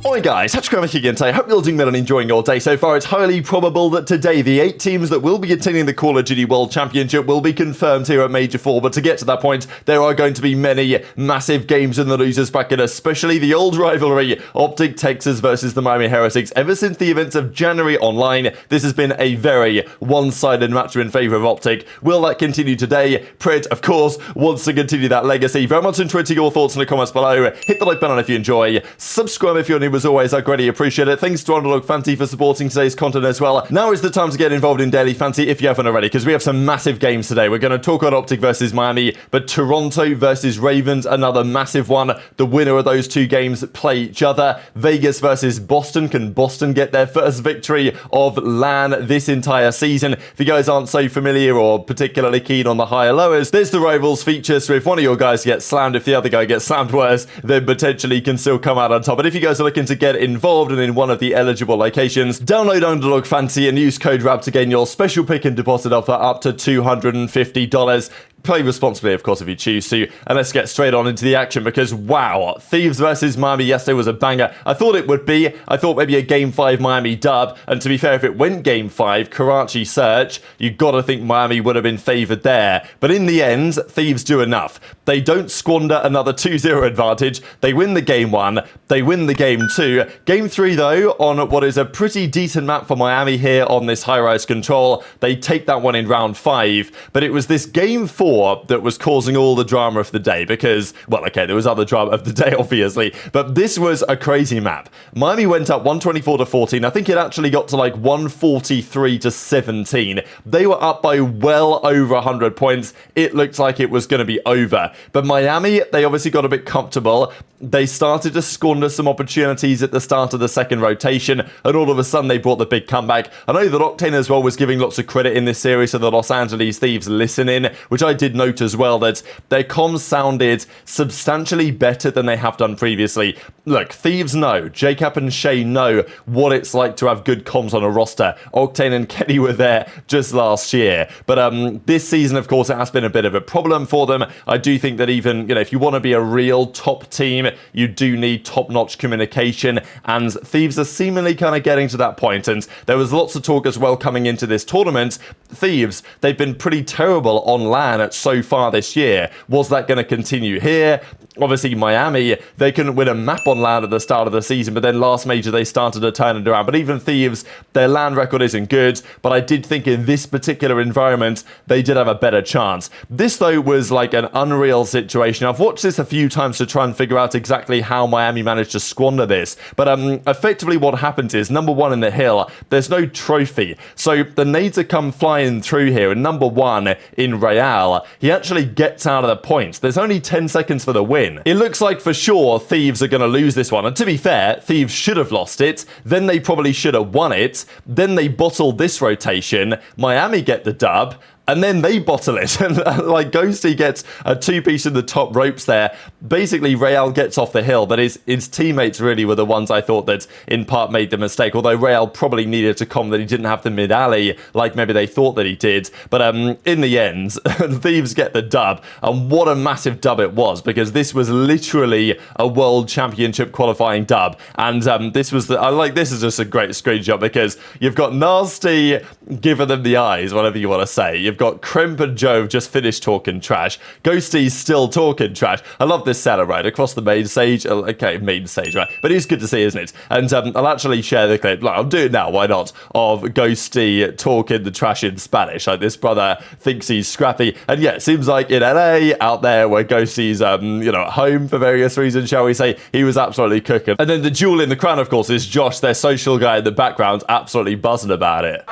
Alright guys, TacticalRab again today. Hope you're all doing well and enjoying your day so far. It's highly probable that today the 8 teams that will be attending the Call of Duty World Championship will be confirmed here at Major 4, but to get to that point, there are going to be many massive games in the losers bracket, especially the old rivalry, OpTic Texas versus the Miami Heretics. Ever since the events of January online, this has been a very one-sided match in favour of OpTic. Will that continue today? Pred, of course, wants to continue that legacy. Very much interested your thoughts in the comments below. Hit the like button if you enjoy. Subscribe if you're new. As always, I greatly appreciate it. Thanks to Underdog Fantasy for supporting today's content as well. Now is the time to get involved in Daily Fantasy if you haven't already, because we have some massive games today. We're going to talk about OpTic versus Miami, but Toronto versus Ravens, another massive one. The winner of those two games play each other. Vegas versus Boston. Can Boston get their first victory of LAN this entire season? If you guys aren't so familiar or particularly keen on the higher lowers, there's the rivals feature, so if one of your guys gets slammed, if the other guy gets slammed worse, then potentially can still come out on top. But if you guys are looking to get involved and in one of the eligible locations, download Underdog Fantasy and use code RAB to gain your special pick and deposit offer up to $250. Play responsibly, of course, if you choose to. And let's get straight on into the action because, wow, Thieves versus Miami yesterday was a banger. I thought it would be. I thought maybe a Game 5 Miami dub. And to be fair, if it went Game 5, Karachi search, you got to think Miami would have been favoured there. But in the end, Thieves do enough. They don't squander another 2-0 advantage. They win the Game 1. They win the Game 2. Game 3, though, on what is a pretty decent map for Miami here on this high-rise control. They take that one in round 5. But it was this Game 4 that was causing all the drama of the day because, well, okay, there was other drama of the day, obviously, but this was a crazy map. Miami went up 124 to 14. I think it actually got to like 143 to 17. They were up by well over 100 points. It looked like it was going to be over. But Miami, they obviously got a bit comfortable. They started to squander some opportunities at the start of the second rotation, and all of a sudden they brought the big comeback. I know that Octane as well was giving lots of credit in this series to the Los Angeles Thieves listening, which I did note as well, that their comms sounded substantially better than they have done previously. Look, Thieves know, Jacob and Shay know what it's like to have good comms on a roster. Octane and Kenny were there just last year, but this season, of course, it has been a bit of a problem for them. I do think that even, you know, if you want to be a real top team, you do need top-notch communication, and Thieves are seemingly kind of getting to that point. And there was lots of talk as well coming into this tournament. Thieves, they've been pretty terrible on LAN so far this year. Was that going to continue here? Obviously, Miami, they couldn't win a map on LAN at the start of the season, but then last major they started to turn it around. But even Thieves, their LAN record isn't good, but I did think in this particular environment, they did have a better chance. This, though, was like an unreal situation. I've watched this a few times to try and figure out exactly how Miami managed to squander this. But effectively what happens is, number one in the hill, there's no trophy. So the nades are come flying through here, and number one in ReeaL, he actually gets out of the points. There's only 10 seconds for the win. It looks like for sure Thieves are going to lose this one. And to be fair, Thieves should have lost it. Then they probably should have won it. Then they bottled this rotation. Miami get the dub. And then they bottle it, and like Ghosty gets a two-piece in the top ropes there. Basically, ReeaL gets off the hill, but his teammates really were the ones I thought that in part made the mistake, although ReeaL probably needed to come that he didn't have the mid-alley like maybe they thought that he did. But in the end, Thieves get the dub, and what a massive dub it was, because this was literally a World Championship qualifying dub. And this was this is just a great screenshot, because you've got Nastie giving them the eyes, whatever you want to say. You've got Crimp and Joe just finished talking trash. Ghosty's still talking trash. I love this setup, right? Across the main stage. Okay, main stage, right? But it's good to see, isn't it? And I'll actually share the clip. Like, I'll do it now, why not? Of Ghosty talking the trash in Spanish. Like, this brother thinks he's Scrappy. And yeah, it seems like in LA, out there, where Ghosty's, you know, at home for various reasons, shall we say, he was absolutely cooking. And then the jewel in the crown, of course, is Josh, their social guy in the background, absolutely buzzing about it.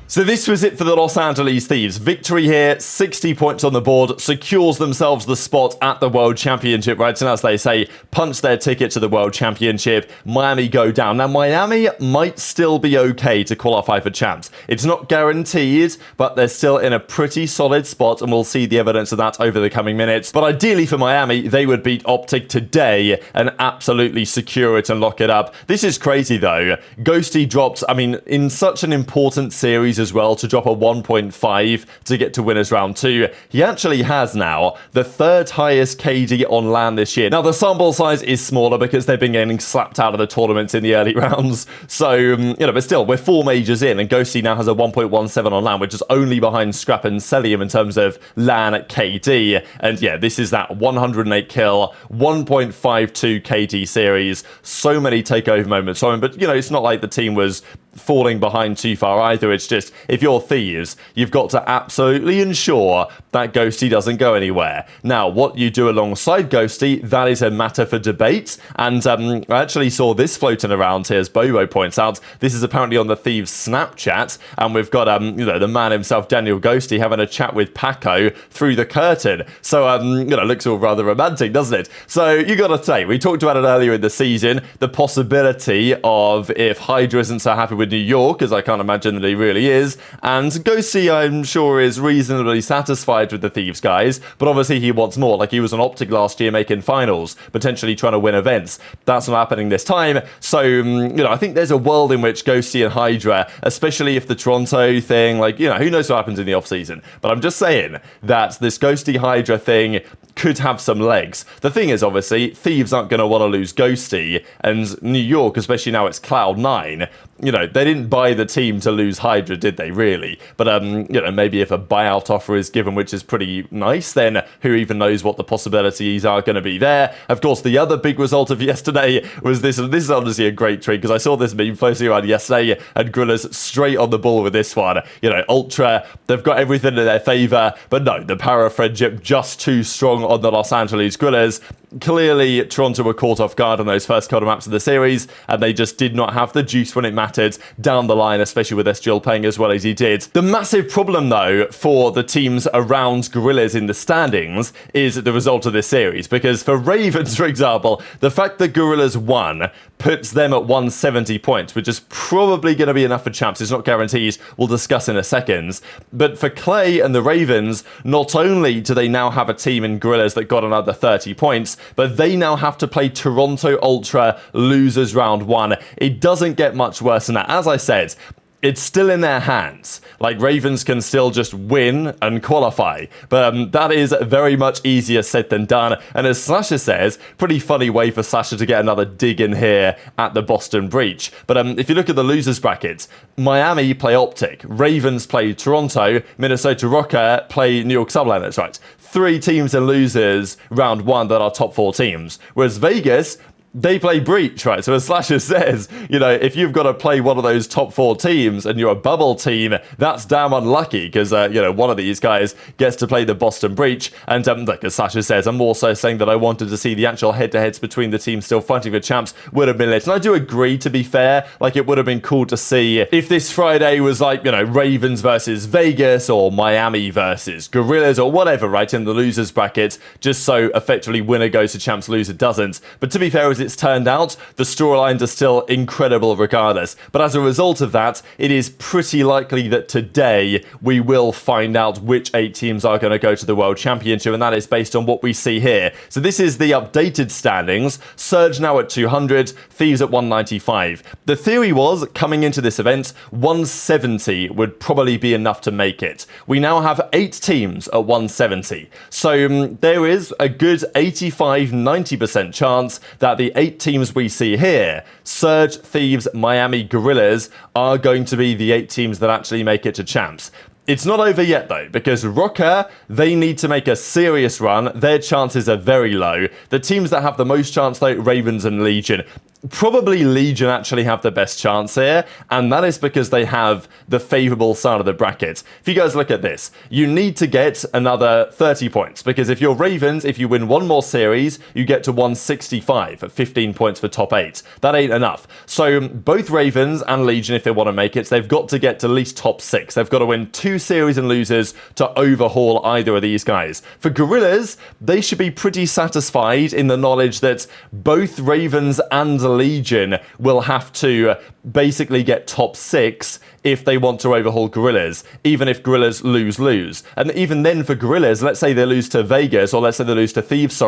So this was it for the Los Angeles Thieves. Victory here, 60 points on the board, secures themselves the spot at the World Championship, right? And as they say, punch their ticket to the World Championship. Miami go down. Now, Miami might still be okay to qualify for champs. It's not guaranteed, but they're still in a pretty solid spot, and we'll see the evidence of that over the coming minutes. But ideally for Miami, they would beat OpTic today and absolutely secure it and lock it up. This is crazy, though. Ghosty drops, I mean, in such an important series as well, to drop a 1.5 to get to winners round 2. He actually has now the 3rd highest KD on LAN this year. Now, the sample size is smaller because they've been getting slapped out of the tournaments in the early rounds. So, but still, we're 4 majors in, and Ghosty now has a 1.17 on LAN, which is only behind Scrappy and Cellium in terms of LAN KD. And yeah, this is that 108 kill, 1.52 KD series. So many takeover moments from him, but it's not like the team was falling behind too far either. It's just, if you're Thieves, you've got to absolutely ensure that Ghosty doesn't go anywhere. Now, what you do alongside Ghosty, that is a matter for debate. And I actually saw this floating around here, as Bobo points out. This is apparently on the Thieves Snapchat, and we've got the man himself, Daniel Ghosty, having a chat with Paco through the curtain. So looks all rather romantic, doesn't it? So you got to say, we talked about it earlier in the season, the possibility of, if HyDra isn't so happy with New York, as I can't imagine that he really is, and Ghosty, I'm sure, is reasonably satisfied with the Thieves guys, but obviously he wants more. Like, he was on OpTic last year making finals, potentially trying to win events. That's not happening this time. So, I think there's a world in which Ghosty and HyDra, especially if the Toronto thing, who knows what happens in the off-season. But I'm just saying that this Ghosty HyDra thing could have some legs. The thing is, obviously, Thieves aren't going to want to lose Ghosty, and New York, especially now it's Cloud9, they didn't buy the team to lose HyDra, did they, really? But, maybe if a buyout offer is given, which is pretty nice, then who even knows what the possibilities are going to be there. Of course, the other big result of yesterday was this, and this is honestly a great treat, because I saw this meme floating around yesterday, and Grudge straight on the ball with this one. Ultra, they've got everything in their favour, but no, the power of friendship just too strong on the Los Angeles Grillers. Clearly, Toronto were caught off guard on those first couple of maps of the series, and they just did not have the juice when it mattered down the line, especially with SGL playing as well as he did. The massive problem, though, for the teams around Gorillas in the standings is the result of this series, because for Ravens, for example, the fact that Gorillas won puts them at 170 points, which is probably going to be enough for champs. It's not guaranteed. We'll discuss in a second. But for Clay and the Ravens, not only do they now have a team in Gorillas that got another 30 points, but they now have to play Toronto Ultra losers round 1. It doesn't get much worse than that. As I said, it's still in their hands. Ravens can still just win and qualify. But that is very much easier said than done. And as Slasher says, pretty funny way for Slasher to get another dig in here at the Boston Breach. But if you look at the losers brackets, Miami play OpTic, Ravens play Toronto, Minnesota Rocker play New York Subliners, right? 3 teams and losers round 1 that are top 4 teams. Whereas Vegas, they play Breach, right? So as Slasher says, if you've got to play one of those top 4 teams and you're a bubble team, that's damn unlucky, because, one of these guys gets to play the Boston Breach. And as Slasher says, I'm also saying that I wanted to see the actual head-to-heads between the teams still fighting for champs would have been lit. And I do agree, to be fair, it would have been cool to see if this Friday was Ravens versus Vegas, or Miami versus Gorillas, or whatever, right, in the losers bracket, just so effectively winner goes to champs, loser doesn't. But to be fair, as it's turned out, the storylines are still incredible regardless. But as a result of that, it is pretty likely that today we will find out which 8 teams are going to go to the World Championship, and that is based on what we see here. So this is the updated standings. Surge now at 200, Thieves at 195. The theory was, coming into this event, 170 would probably be enough to make it. We now have 8 teams at 170. So there is a good 85-90% chance that the 8 teams we see here, Surge, Thieves, Miami, Gorillas, are going to be the 8 teams that actually make it to champs. It's not over yet, though, because Rocker, they need to make a serious run. Their chances are very low. The teams that have the most chance, though, Ravens and Legion, Probably Legion actually have the best chance here, and that is because they have the favourable side of the bracket. If you guys look at this, you need to get another 30 points, because if you're Ravens, if you win one more series, you get to 165 at 15 points for top 8. That ain't enough. So both Ravens and Legion, if they want to make it, they've got to get to at least top 6. They've got to win 2 series and losers to overhaul either of these guys. For Gorillas, they should be pretty satisfied in the knowledge that both Ravens and Legion will have to basically get top 6 if they want to overhaul Gorillas, even if Gorillas lose. And even then for Gorillas, let's say they lose to Vegas, or let's say they lose to Thieves,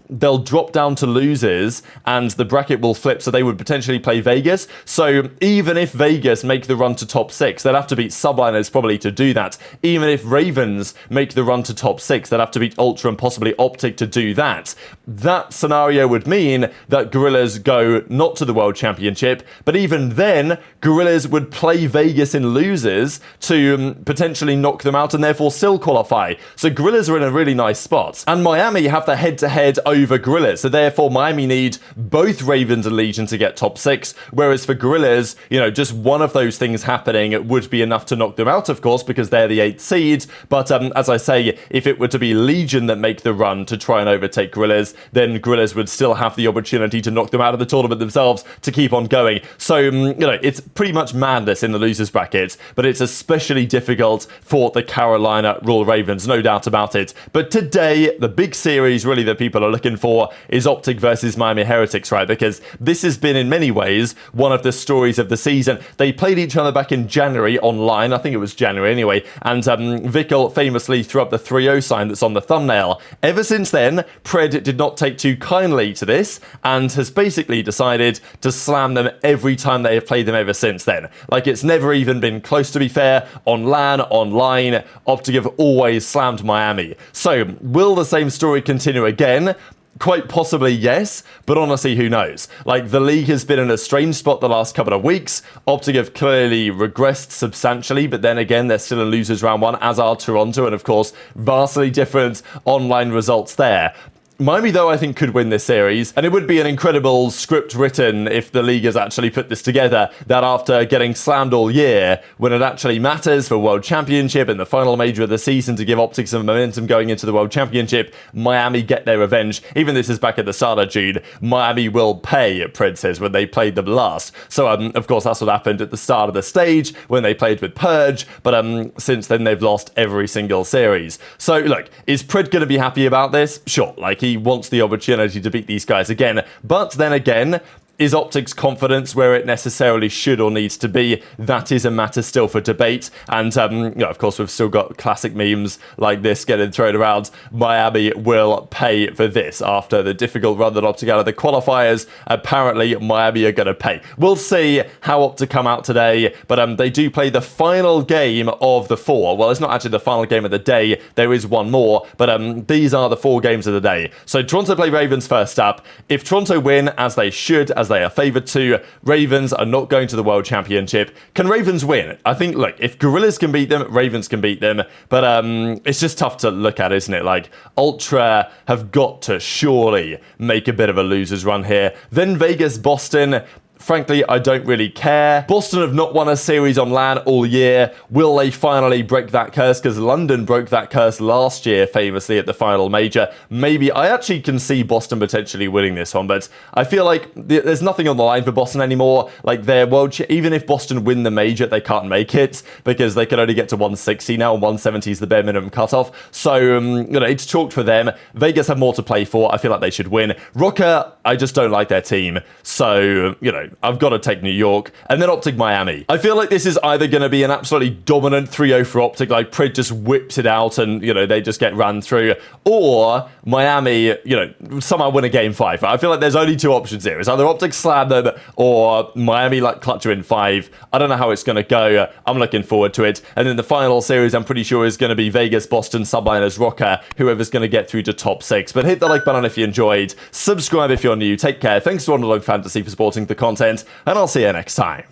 they'll drop down to losers and the bracket will flip, so they would potentially play Vegas. So even if Vegas make the run to top 6, they'll have to beat Subliners probably to do that. Even if Ravens make the run to top 6, they'll have to beat Ultra and possibly OpTic to do that. That scenario would mean that Gorillas go not to the World Championship, but even then, Gorillas would play Vegas in losers to potentially knock them out and therefore still qualify. So Gorillas are in a really nice spot. And Miami have the head-to-head over Gorillas, so therefore Miami need both Ravens and Legion to get top 6, whereas for Gorillas, you know, just one of those things happening would be enough to knock them out, of course, because they're the 8th seed. But as I say, if it were to be Legion that make the run to try and overtake Gorillas, then Gorillas would still have the opportunity to knock them out of the tournament themselves to keep on going. So, you know, it's pretty much madness in the losers bracket, but it's especially difficult for the Carolina Royal Ravens, no doubt about it. But today, the big series really that people are looking for is OpTic versus Miami Heretics, right? Because this has been in many ways one of the stories of the season. They played each other back in January online, I think it was January anyway, and Vikul famously threw up the 3-0 sign that's on the thumbnail. Ever since then, Pred did not take too kindly to this and has basically decided to slam them every time they have played them ever since then. Like, it's never even been close, to be fair. On LAN, online, OpTic have always slammed Miami. So, will the same story continue again? Quite possibly, yes, but honestly, who knows? Like, the league has been in a strange spot the last couple of weeks. OpTic have clearly regressed substantially, but then again, they're still in losers round 1, as are Toronto, and of course, vastly different online results there. Miami, though, I think could win this series, and it would be an incredible script written if the league has actually put this together, that after getting slammed all year, when it actually matters for World Championship and the final major of the season to give OpTic some momentum going into the World Championship, Miami get their revenge. Even this is back at the start of June. Miami will pay, Pred says, when they played them last. So, of course, that's what happened at the start of the stage when they played with Purge, but since then they've lost every single series. So, look, is Pred going to be happy about this? Sure, like, he wants the opportunity to beat these guys again. But then again, is OpTic's confidence where it necessarily should or needs to be? That is a matter still for debate. And, you know, of course, we've still got classic memes like this getting thrown around. Miami will pay for this after the difficult run that OpTic out of the qualifiers. Apparently, Miami are going to pay. We'll see how OpTic come out today, but they do play the final game of the 4. Well, it's not actually the final game of the day. There is one more, but these are the 4 games of the day. So Toronto play Ravens first up. If Toronto win, as they should, as they are favoured to, Ravens are not going to the World Championship. Can Ravens win? I think, look, if Gorillas can beat them, Ravens can beat them, but it's just tough to look at, isn't it? Like, Ultra have got to surely make a bit of a loser's run here. Then Vegas, Boston. Frankly, I don't really care. Boston have not won a series on LAN all year. Will they finally break that curse? Because London broke that curse last year, famously, at the final major. Maybe. I actually can see Boston potentially winning this one, but I feel like there's nothing on the line for Boston anymore. Like, their even if Boston win the major, they can't make it, because they can only get to 160 now, and 170 is the bare minimum cutoff. So, you know, it's chalked for them. Vegas have more to play for. I feel like they should win. Rocker, I just don't like their team. So, you know, I've got to take New York, and then OpTic Miami. I feel like this is either going to be an absolutely dominant 3-0 for OpTic, like Pred just whips it out and, you know, they just get ran through, or Miami, you know, somehow win a game 5. I feel like there's only 2 options here. It's either OpTic slam them or Miami, like, clutch in 5. I don't know how it's going to go. I'm looking forward to it. And then the final series, I'm pretty sure, is going to be Vegas, Boston, Subliners, Rocker, whoever's going to get through to top 6. But hit the like button if you enjoyed. Subscribe if you're new. Take care. Thanks to Underdog Fantasy for supporting the content, and I'll see you next time.